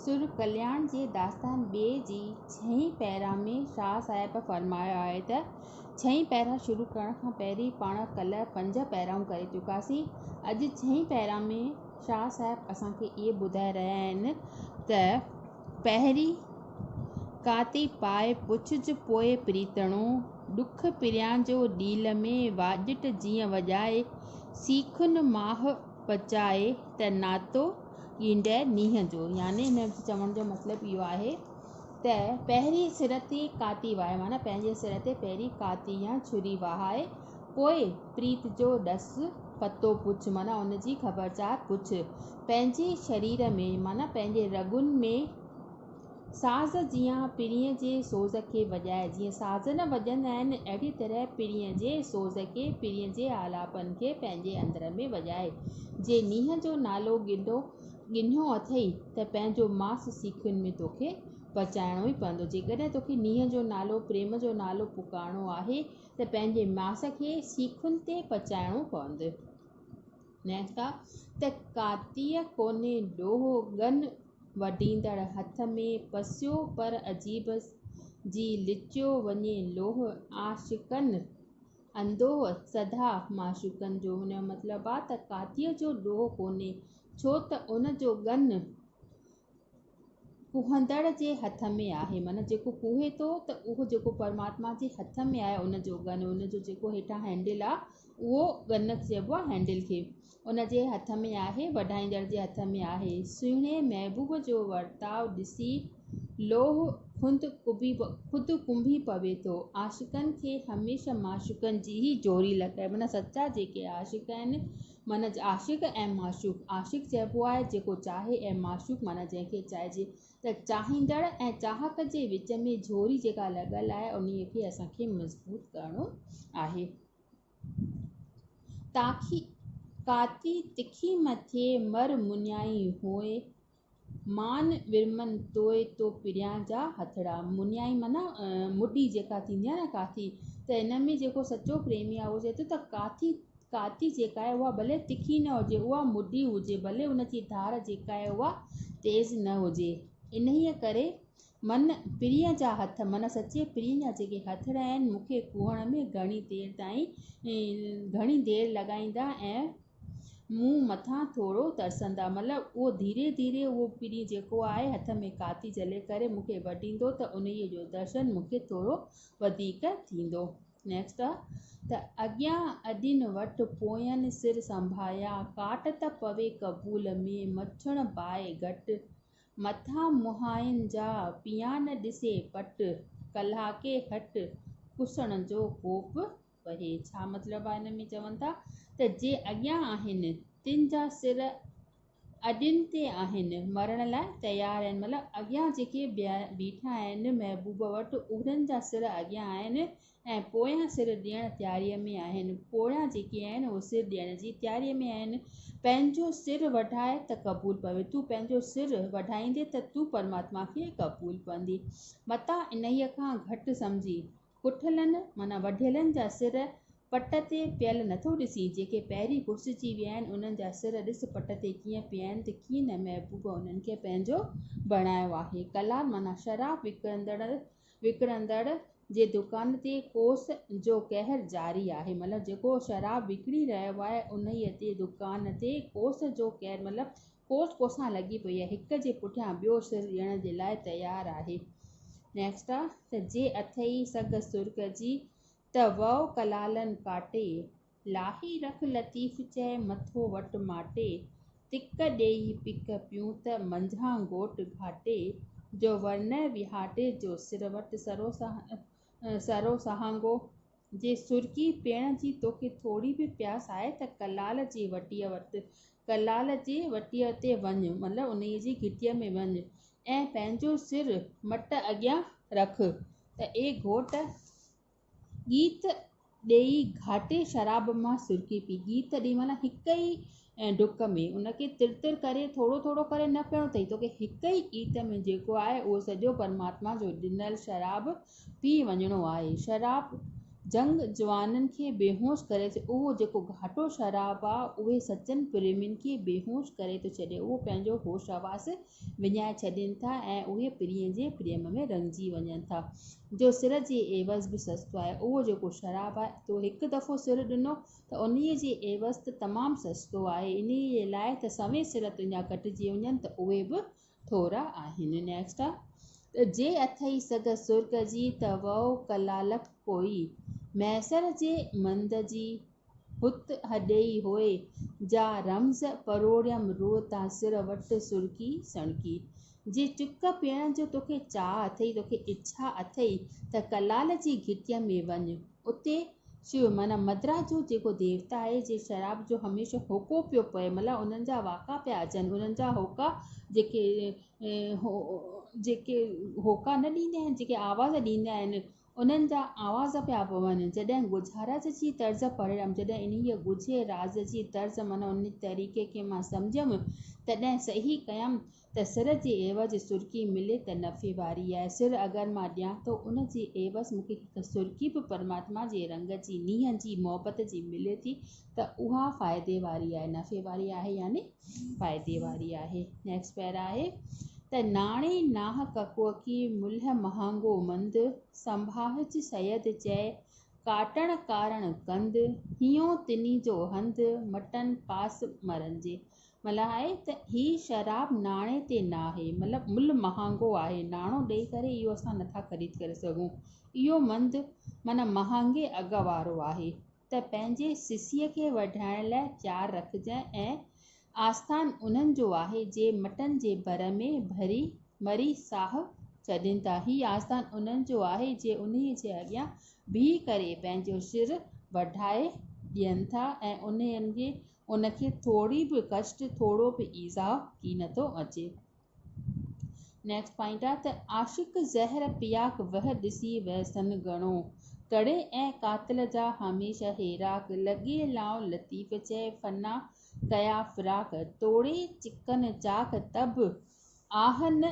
सुर कल्याण जे दास्तान ॿिए जी 6 पैरा में शाह साहिब फरमायो आहे त 6 पैरा शुरू करण खां पहिरीं पाण कल्ह 5 पैराऊं करे चुकासीं। अॼु 6 पैरा में शाह साहिब असांखे इहे ॿुधाए रहिया आहिनि त पहिरीं काती पाए पुछज पोइ प्रीतणो ॾुख पिरियां जो ॾील में वाॼिट जीअं वॼाए सीखुनि माह पचाए त नातो ॻींदे नींहं जो। यानी हिन चवण जो मतिलबु इहो आहे त पहिरीं सिर ते काती वाहे, माना पंहिंजे सिर ते पहिरीं काती या छुरी वहाए, पोइ प्रीत जो ॾस पतो पुछ, माना उनजी ख़बरचार पुछ। पंहिंजे शरीर में माना पंहिंजे रॻुनि में साज़ जीअं पिरीअ जे सोज़ खे वॼाए, जीअं साज़ न वॼंदा आहिनि अहिड़ी तरह पिरीअ जे सोज़ खे, पिरीअ जे आलापन खे पंहिंजे अंदर में वॼाए। जे नींहं जो नालो गिन्यो अथई त पंहिंजो मांस सीखुनि में तोखे पचाइणो ई पवंदो। जेकॾहिं तोखे नींहं जो नालो, प्रेम जो नालो पुकारणो आहे त पंहिंजे मांस खे सीखुनि ते पचाइणो पवंदो। नेक्स्ट आहे त कातीअ कोन्हे ॾोहो गन वढींदड़ हथ में पसियो पर अजीब जी लिचियो वञे लोह आशिकनि अंदोह सदा माशूकनि जो। हुन जो मतिलबु आहे त कातीअ जो ॾोहो कोन्हे, छो त उन जो गन कुहंदड़ जे हथ में आहे। माना जेको कुहे थो त उहो जेको परमात्मा जे हथ में आहे उन जो गन, उन जो जेको हेठां हैंडल आहे उहो गन चइबो आहे हैंडल खे, उन जे हथ में आहे, वढाईंदड़ जे हथ में आहे। सुहिणे महबूब जो वर्ताव ॾिसी लोह ख़ुदि कुंभी पवे थो। आशिकनि खे हमेशह माशूकनि जी ई जोरी लॻाए, माना सचा जेके आशिक आहिनि, माना आशिक ऐं माशूक। आशिक चइबो आहे जेको चाहे ऐं माशूक माना जंहिंखे चाहिजे। त चाहींदड़ ऐं चाहक जे विच में जोरी जेका लॻल आहे उन खे असांखे मज़बूत करणो आहे। काती तिखी मथे मर मुनियाई होए मान विरमन तोए तो पिरियां जा हथड़ा। मुनियाई माना मुडी जेका थींदी आहे न काती, त हिन में जेको सचो प्रेमी आहे उहो चए थो त काती जेका आहे उहा भले तिखी न हुजे, उहा मुडी हुजे, भले उनजी धार जेका आहे उहा तेज़ न हुजे। इन्हीअ करे मन प्रिय जा हथ, माना सचे प्रिय जा जेके हथड़ा आहिनि मूंखे कुहण में घणी देरि लॻाईंदा ऐं मूं मथां थोरो तरसंदा। मतिलबु उहो धीरे धीरे उहो प्रिय जेको आहे हथ में काती जले करे मूंखे वढींदो त उन जो दर्शन मूंखे थोरो वधीक थींदो। नेक्स्ट आहे त अॻियां अॾिन वटि पोयनि सिर संभाया काट त पवे क़बूल में मछण बाए घटि मथां मुहायनि जा पिया न ॾिसे पट कलाके हट कुसण जो कोप वहे। छा मतिलबु आहे हिन में चवनि था त जे अॻियां आहिनि तिन जा सिर अॾिन ते आहिनि, मरण लाइ तयारु आहिनि। मतिलबु अॻियां जेके बीठा आहिनि महबूब वटि उन्हनि जा सिर अॻियां आहिनि ऐं पोयां सिर ॾियण तयारीअ में आहिनि। पोयां जेके आहिनि उहे सिर ॾियण जी तयारीअ में आहिनि। पंहिंजो सिर वढाए त क़बूल पवे, तूं पंहिंजो सिर वढाईंदे त तूं परमात्मा खे क़बूल पवंदी। मता इन्हीअ खां घटि सम्झी कुठलनि माना वढियलनि जा सिर पट ते पियल नथो ॾिसी। जेके पहिरीं घुसिजी विया आहिनि उन्हनि जा सिर ॾिस पट ते कीअं पिया आहिनि त कीअं न महबूब उन्हनि खे पंहिंजो बणायो आहे। कलाल माना शराब विकिणंदड़ जे दुकान ते कोस जो कहर जारी आहे। मतिलबु जेको शराब विकिणी रहियो आहे उन ते दुकान ते कोस जो कहर, मतिलबु कोसां लॻी पई आहे, हिक जे पुठियां ॿियो सिर ॾियण जे लाइ तयारु आहे। नेक्स्ट आहे त जे अथई सग सुर्ग जी त वओ कलालनि काटे लाही रख लतीफ़ चए मथो वटि माटे तिक ॾेई पिक पियूं त मंझां घोट घाटे जो वर्ण विहाटे जो सिर वटि सरो सहांगो। जे सुर्गी पीअण जी तोखे थोरी बि प्यास आहे त कलाल जी वटीअ ते वञ, मतिलबु उन जी घिटीअ में वञ ऐं पंहिंजो सिर मट अॻियां रख त ए घोट गीत ॾेई घाटे शराब मां सुर्गी पी। गीत ॾेई माना हिक ई डुक में उनखे तिर करे थोरो थोरो करे न पियो अथई, तोखे हिक ई गीत में जेको आहे उहो सॼो परमात्मा जो ॾिनल शराब पी वञिणो आहे। शराब जंग जवाननि खे बेहोश करे थो, उहो जेको घाटो शराब आहे उहे सचनि प्रेमियुनि खे बेहोश करे थो छॾे। उहो पंहिंजो होश हवास विञाए छॾनि था ऐं उहे प्रिय जे प्रेम में रंगिजी वञनि था। जो सिर जे एवज़ बि सस्तो आहे, उहो जेको शराब आहे तो हिकु दफ़ो सिर ॾिनो त उन्हीअ जे एवज़ त तमामु सस्तो आहे, इन्हीअ लाइ त सवें सिर तुंहिंजा कटिजी वञनि त उहे बि थोरा आहिनि। नेक्स्ट आहे जे अथई सग सुर्ग जी त वो कलालक कोई, मैसर जे मंद जी हुत हॾेई होए, जा रम्ज़ परोड़ियम रूह तां सिर वटि सुर्की सणकी। जे चुक पीअण जो तोखे चाह अथई, तोखे इच्छा अथई त कलाल जी घिटीअ में वञ, उते शिव माना मदरा जो जेको देवता आहे, जे शराब जो हमेशह होको पियो पए, मतिलबु उन्हनि जा वाका पिया अचनि, उन्हनि जा होका जेके होका न ॾींदा आहिनि, जेके आवाज़ ॾींदा आहिनि, उन्हनि जा आवाज़ पिया पवनि। जॾहिं गुझारज जी तर्ज़ पढ़ियमि, जॾहिं इन्हीअ ॻुझे राज़ जी तर्ज़ माना उन तरीक़े खे मां सम्झियमि, तॾहिं सही कयमि त सिर जे एवज़ सुर्की मिले त नफ़े वारी आहे। सिर अगरि मां ॾियां त उन जे एवज़ मूंखे हिकु सुर्की बि परमात्मा जे रंग जी, नीहं जी, मोहबत जी मिले थी त उहा फ़ाइदे वारी आहे, नफ़े वारी आहे यानी फ़ाइदे वारी आहे। नेक्स्ट पैरा आहे त नाणे नाह ककुअ की मुल्ह महांगो मंद, संभाहज सयद चए काटण कारण कंद, हियो तिनी जो हंध मटन पास मरंजे। मतिलबु आहे त हीअ शराब नाणे ते न आहे, मतिलबु मुल्ह महांगो आहे, नाणो ॾेई करे इहो असां नथा ख़रीद करे सघूं। इहो मंद माना महांगे अघ वारो आहे, त पंहिंजे सिसीअ खे वधाइण लाइ तयारु रखिजांइ ऐं आस्थान उन्हनि जो आहे जे मटन जे भर में भरी मरी साह छॾनि था। हीअ आस्थान उन्हनि जो आहे जे उन्हीअ जे अॻियां बीह करे पंहिंजो सिर वढाए ॾियनि था ऐं उनखे थोरी बि कष्ट, थोरो बि ईज़ा की नथो अचे। नेक्स्ट पॉइंट आहे त आशिक ज़हर पियाक वह ॾिसी वहसन घणो, कड़े ऐं कातिल जा हमेशह हेराक, लॻे लाओ लतीफ़ चए फना कया फिराक, तोड़े चिकन चाक तब आहन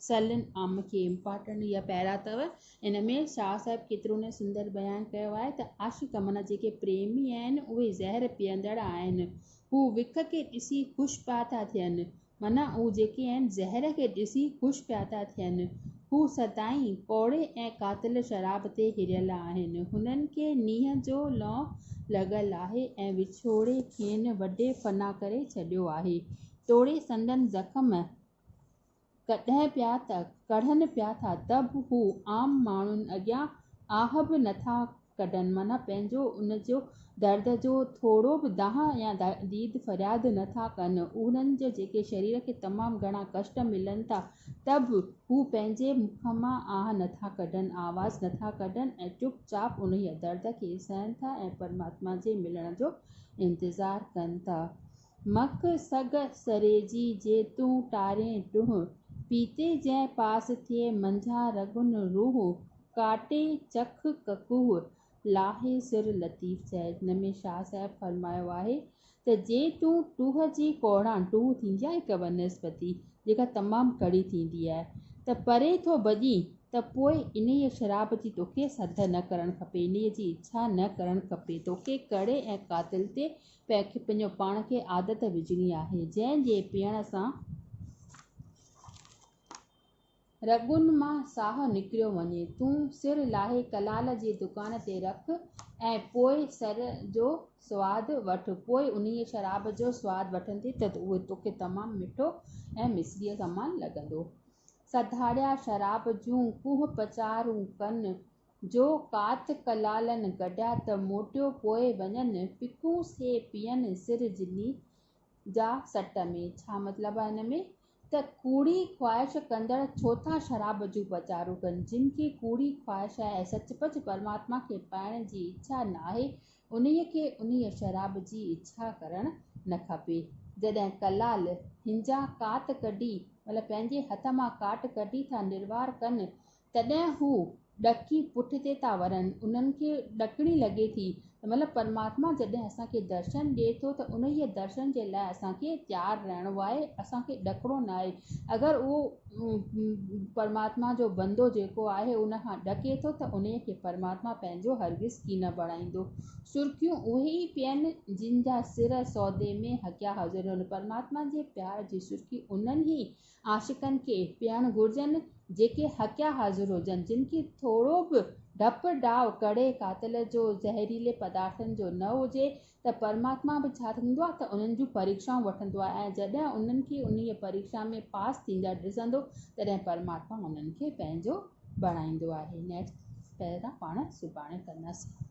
सलन आम खे। इम्पॉर्टेंट इहा पैरा अथव, इन में शाह साहिब केतिरो न सुंदर बयानु कयो आहे त आशिक माना जेके प्रेमी आहिनि उहे ज़हर पीअंदड़ आहिनि, हू विख खे ॾिसी ख़ुशि पिया था थियनि, माना हू जेके आहिनि ज़हर खे ॾिसी ख़ुशि पिया था थियनि, हू सदाईं कौड़े ऐं कातिल शराब ते हिरियल आहिनि, हुननि खे नीहं जो लौ लॻल आहे ऐं विछोड़े खेनि वॾे फना करे छॾियो आहे, तोड़े संदन ज़ख़्म कढ़नि पिया था त बि हू आम माण्हुनि अॻियां आह बि नथा कढनि, माना पंहिंजो उनजो दर्द जो थोरो बि दाह या दीद फ़रियाद नथा कनि। उन्हनि जो जेके शरीर खे तमामु घणा कष्ट मिलनि था त बि हू पंहिंजे मुख मां आह नथा कढनि, आवाज़ नथा कढनि ऐं चुपचाप उन दर्द खे सहनि था ऐं परमात्मा जे मिलण जो इंतज़ारु कनि था। मख सग सरेजी जे तूं टारे टूह, पीते जंहिं पास थिए मंझा रगुन रूह, काटे चख ककूह लाहे सिर लतीफ़ चए। हिन में शाह साहिब फरमायो आहे त जे तूं टूह जी कोड़ा, टूह थींदी आहे हिकु वनस्पति जेका तमामु कड़ी थींदी आहे, त परे थो भॼी त पोइ इन्हीअ शराब जी तोखे सद न करणु खपे, इन्हीअ जी इच्छा न करणु खपे, तोखे कड़े ऐं कातिल ते पंहिंजो पाण खे आदत विझणी आहे, जंहिंजे पीअण सां रगुनि मां साह निकिरियो वञे। तूं सिर लाहे कलाल जी दुकान ते रख ऐं पोइ सर जो सवादु वठि, पोइ उन्हीअ शराब जो सवादु वठंदे त उहो तोखे तमामु मिठो ऐं मिसरीअ समान लॻंदो। सधाड़िया शराब जूं कुह पचारूं कनि, जो कात कलालनि गॾिया त मोटियो पोइ वञनि, पिकूं से पीअनि सिर जिनी जा सट में। छा मतिलबु आहे हिन में त कूड़ी ख़्वाहिश कंदड़ छो था शराब जूं पचारूं कनि, जिन खे कूड़ी ख़्वाहिश आहे, सचपच परमात्मा खे पाइण जी इच्छा न आहे, उन्हीअ खे उन्हीअ शराब जी इच्छा करणु न खपे। जॾहिं कलाल हिंजा कात कढी मतिलबु पंहिंजे हथ मां काट कढी था निर्वार कनि, तॾहिं हू ॾकी पुठिते था वरनि, उन्हनि खे ॾकणी लॻे थी। मतिलबु परमात्मा जॾहिं असांखे दर्शन ॾिए थो त उन ई दर्शन जे लाइ असांखे तयारु रहणो आहे, असांखे ॾकिणो न आहे। अगरि उहो परमात्मा जो बंदो जेको आहे उन खां ॾके थो त उन खे परमात्मा पंहिंजो हरगिज़ की न बणाईंदो। सुर्खियूं उहे ई पियनि जिन जा सिर सौदे में हकिया हाज़िर आहिनि। परमात्मा जे प्यार जी सुर्खी उन्हनि ई आशिकनि खे पियणु घुरिजनि जेके हकिया हाज़िर हुजनि, जिन खे थोरो बि डपु डाव कड़े कातिल जो ज़हरीले पदार्थनि जो न हुजे। त परमात्मा बि छा थींदो आहे त उन्हनि जूं परीक्षाऊं वठंदो आहे, ऐं जॾहिं उन्हनि खे उन परीक्षा में पास थींदा ॾिसंदो तॾहिं परमात्मा उन्हनि खे पंहिंजो बणाईंदो आहे। नेक्स्ट पैरा पाण सुभाणे कंदासीं।